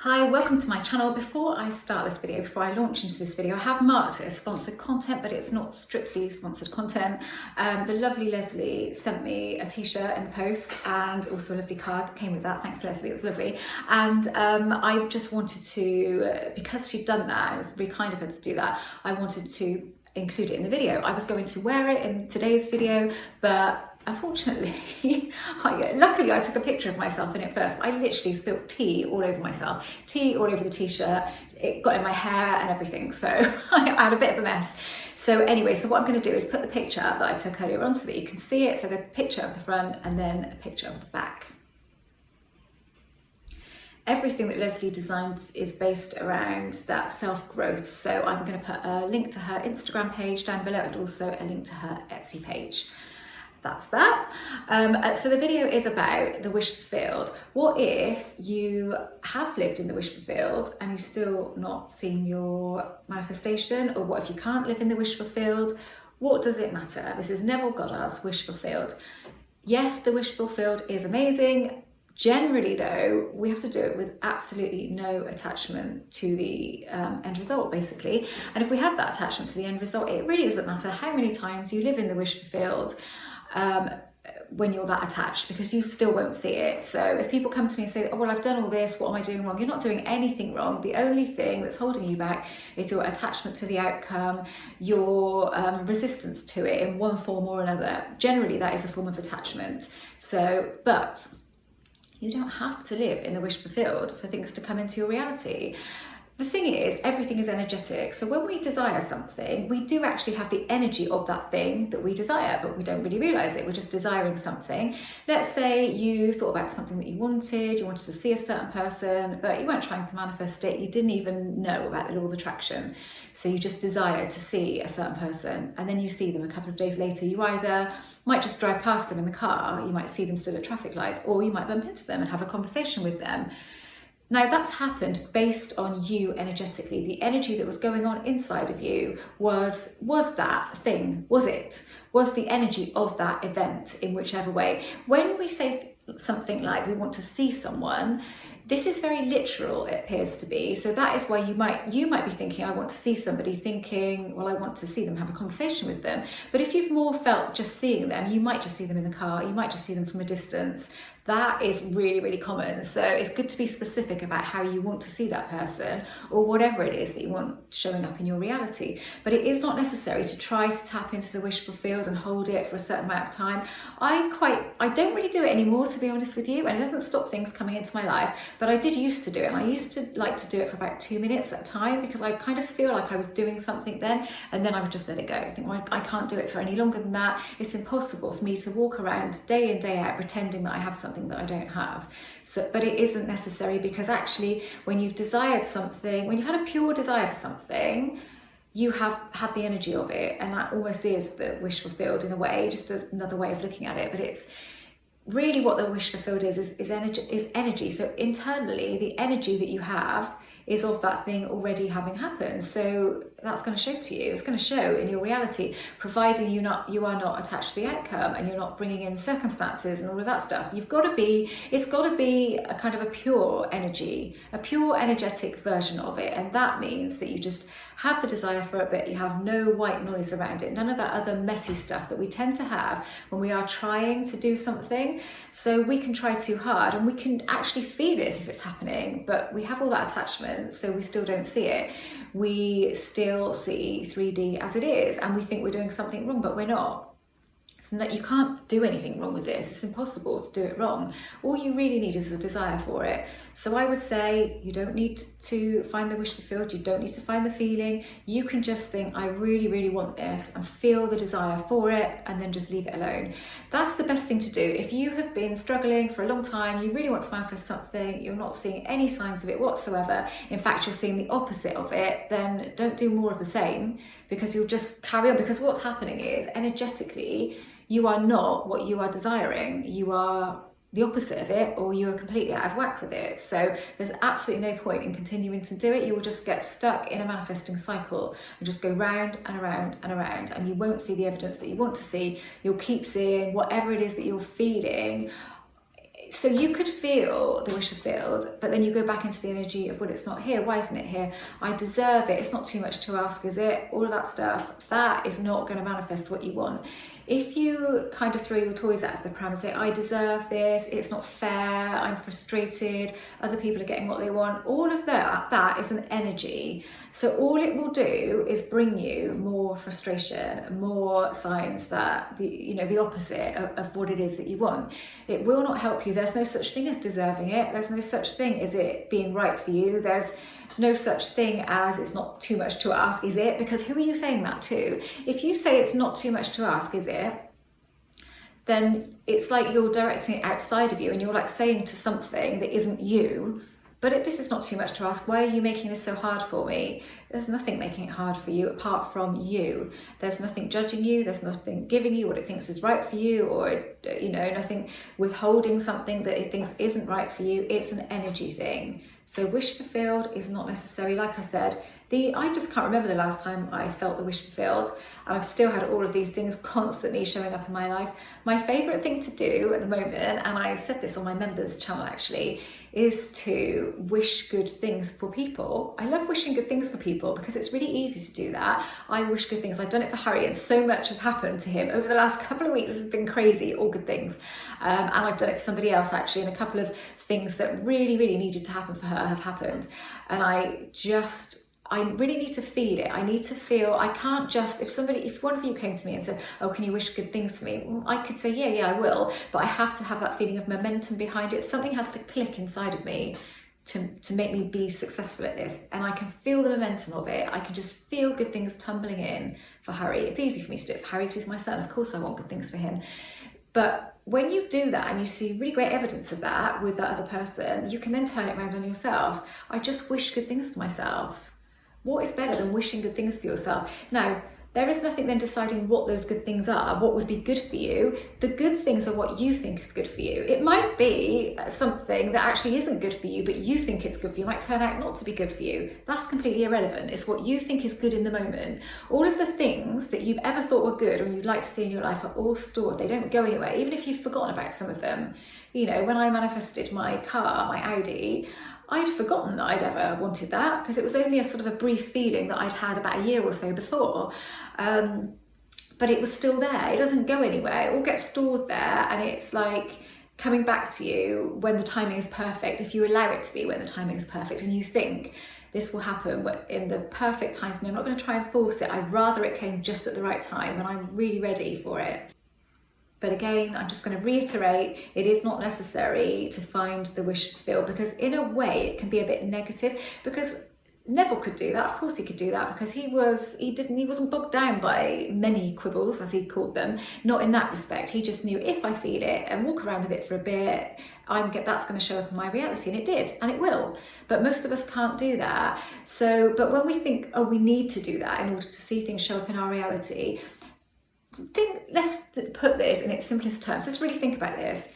Hi, welcome to my channel. Before I start this video, before I launch into this video, I have marked it as sponsored content, but it's not strictly sponsored content. The lovely Leslie sent me a t-shirt in the post and also a lovely card that came with that. Thanks, Leslie, it was lovely. And I just wanted to, because she'd done that, it was really kind of her to do that, I wanted to include it in the video. I was going to wear it in today's video, but unfortunately, luckily I took a picture of myself in it first. I literally spilled tea all over myself, tea all over the t-shirt, it got in my hair and everything, so I had a bit of a mess. So anyway, so what I'm going to do is put the picture that I took earlier on so that you can see it, so the picture of the front and then a picture of the back. Everything that Leslie designs is based around that self-growth, so I'm going to put a link to her Instagram page down below and also a link to her Etsy page. That's that. So the video is about the Wishful Field. What if you have lived in the Wishful Field and you've still not seen your manifestation? Or what if you can't live in the Wishful Field? What does it matter? This is Neville Goddard's Wishful Field. Yes, the Wishful Field is amazing. Generally though, we have to do it with absolutely no attachment to the end result, basically. And if we have that attachment to the end result, it really doesn't matter how many times you live in the Wishful Field when you're that attached, because you still won't see it. So if people come to me and say, oh, well, I've done all this, what am I doing wrong? You're not doing anything wrong. The only thing that's holding you back is your attachment to the outcome, your resistance to it in one form or another. Generally, that is a form of attachment. So, but you don't have to live in the Wishful Field for things to come into your reality. The thing is, everything is energetic. So when we desire something, we do actually have the energy of that thing that we desire, but we don't really realize it. We're just desiring something. Let's say you thought about something that you wanted to see a certain person, but you weren't trying to manifest it. You didn't even know about the law of attraction. So you just desired to see a certain person, and then you see them a couple of days later. You either might just drive past them in the car, you might see them stood at traffic lights, or you might bump into them and have a conversation with them. Now that's happened based on you energetically. The energy that was going on inside of you was that thing, was it? Was the energy of that event in whichever way. When we say something like we want to see someone, this is very literal, it appears to be. So that is why you might be thinking, I want to see somebody, thinking, well, I want to see them, have a conversation with them. But if you've more felt just seeing them, you might just see them in the car, you might just see them from a distance. That is really, really common. So it's good to be specific about how you want to see that person or whatever it is that you want showing up in your reality. But it is not necessary to try to tap into the Wishful Field and hold it for a certain amount of time. I don't really do it anymore, to be honest with you, and it doesn't stop things coming into my life, but I did used to do it, and I used to like to do it for about 2 minutes at a time, because I kind of feel like I was doing something then, and then I would just let it go. I think, well, I can't do it for any longer than that. It's impossible for me to walk around day in, day out pretending that I have something that I don't have. So, but it isn't necessary, because actually when you've desired something, when you've had a pure desire for something, you have had the energy of it, and that almost is the wish fulfilled in a way, just another way of looking at it. But it's really what the wish fulfilled is energy. So internally, the energy that you have is of that thing already having happened. So that's going to show to you. It's going to show in your reality, providing you are not attached to the outcome and you're not bringing in circumstances and all of that stuff. It's got to be a kind of a pure energy, a pure energetic version of it. And that means that you just have the desire for it, but you have no white noise around it. None of that other messy stuff that we tend to have when we are trying to do something. So we can try too hard and we can actually feel it as if it's happening, but we have all that attachment, so we still don't see it. We still see 3D as it is, and we think we're doing something wrong, but we're not. So that you can't do anything wrong with this. It's impossible to do it wrong. All you really need is a desire for it. So I would say you don't need to find the wish fulfilled. You don't need to find the feeling. You can just think, I really, really want this, and feel the desire for it, and then just leave it alone. That's the best thing to do. If you have been struggling for a long time, you really want to manifest something, you're not seeing any signs of it whatsoever, in fact, you're seeing the opposite of it, then don't do more of the same, because you'll just carry on. Because what's happening is, energetically, you are not what you are desiring. You are the opposite of it, or you are completely out of whack with it. So there's absolutely no point in continuing to do it. You will just get stuck in a manifesting cycle and just go round and around and around, and you won't see the evidence that you want to see. You'll keep seeing whatever it is that you're feeling So you could feel the wish fulfilled, but then you go back into the energy of, well, it's not here. Why isn't it here? I deserve it. It's not too much to ask, is it? All of that stuff, that is not going to manifest what you want. If you kind of throw your toys out of the pram and say, I deserve this, it's not fair, I'm frustrated, other people are getting what they want, all of that is an energy. So all it will do is bring you more frustration, more signs that the opposite of what it is that you want. It will not help you. There's no such thing as deserving it. There's no such thing as it being right for you. There's no such thing as it's not too much to ask, is it? Because who are you saying that to? If you say it's not too much to ask, is it? Then it's like you're directing it outside of you and you're like saying to something that isn't you, but this is not too much to ask. Why are you making this so hard for me? There's nothing making it hard for you apart from you. There's nothing judging you. There's nothing giving you what it thinks is right for you, or, nothing withholding something that it thinks isn't right for you. It's an energy thing. So wish fulfilled is not necessary. Like I said, I just can't remember the last time I felt the wish fulfilled, and I've still had all of these things constantly showing up in my life. My favourite thing to do at the moment, and I said this on my members channel actually, is to wish good things for people. I love wishing good things for people because it's really easy to do that. I wish good things. I've done it for Harry, and so much has happened to him over the last couple of weeks. It's been crazy, all good things. And I've done it for somebody else actually, and a couple of things that really, really needed to happen for her have happened. And I really need to feel it. I need to feel, I can't just, if one of you came to me and said, oh, can you wish good things to me? I could say, yeah, I will, but I have to have that feeling of momentum behind it. Something has to click inside of me to make me be successful at this. And I can feel the momentum of it. I can just feel good things tumbling in for Harry. It's easy for me to do it for Harry because he's my son. Of course I want good things for him. But when you do that and you see really great evidence of that with that other person, you can then turn it around on yourself. I just wish good things for myself. What is better than wishing good things for yourself? Now, there is nothing then deciding what those good things are, what would be good for you. The good things are what you think is good for you. It might be something that actually isn't good for you, but you think it's good for you. It might turn out not to be good for you. That's completely irrelevant. It's what you think is good in the moment. All of the things that you've ever thought were good or you'd like to see in your life are all stored. They don't go anywhere, even if you've forgotten about some of them. When I manifested my car, my Audi, I'd forgotten that I'd ever wanted that because it was only a sort of a brief feeling that I'd had about a year or so before. But it was still there. It doesn't go anywhere. It all gets stored there, and it's like coming back to you when the timing is perfect, if you allow it to be when the timing is perfect and you think this will happen in the perfect time for me. I'm not going to try and force it. I'd rather it came just at the right time when I'm really ready for it. But again, I'm just going to reiterate, it is not necessary to find the wish fulfilled, because in a way it can be a bit negative, because Neville could do that. Of course he could do that, because he wasn't bogged down by many quibbles, as he called them. Not in that respect. He just knew, if I feel it and walk around with it for a bit, that's going to show up in my reality, and it did, and it will. But most of us can't do that. But when we think, oh, we need to do that in order to see things show up in our reality, let's put this in its simplest terms. Let's really think about this.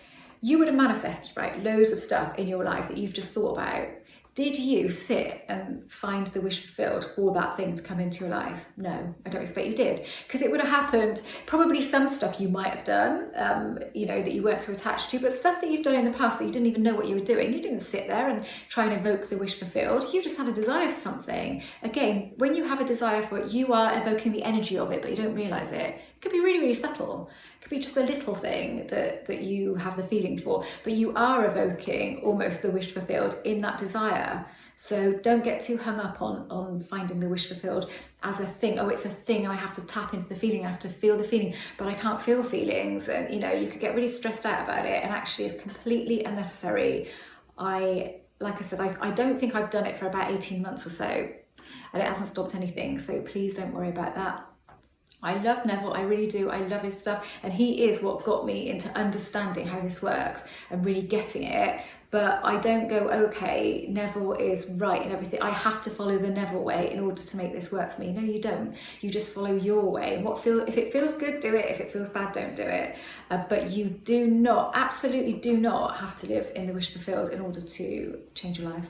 You would have manifested, right, loads of stuff in your life that you've just thought about. Did you sit and find the wish fulfilled for that thing to come into your life? No, I don't expect you did, because it would have happened. Probably some stuff you might have done, that you weren't too attached to, but stuff that you've done in the past that you didn't even know what you were doing. You didn't sit there and try and evoke the wish fulfilled. You just had a desire for something. Again, when you have a desire for it, you are evoking the energy of it, but you don't realise it. It could be really, really subtle. It could be just a little thing that you have the feeling for, but you are evoking almost the wish fulfilled in that desire. So don't get too hung up on finding the wish fulfilled as a thing. Oh, it's a thing and I have to tap into the feeling, I have to feel the feeling, but I can't feel feelings. And you could get really stressed out about it, and actually it's completely unnecessary. Like I said, I don't think I've done it for about 18 months or so, and it hasn't stopped anything. So please don't worry about that. I love Neville, I really do. I love his stuff, and he is what got me into understanding how this works and really getting it. But I don't go, okay, Neville is right and everything. I have to follow the Neville way in order to make this work for me. No, you don't. You just follow your way. If it feels good, do it. If it feels bad, don't do it. But you do not, absolutely do not have to live in the wish fulfilled in order to change your life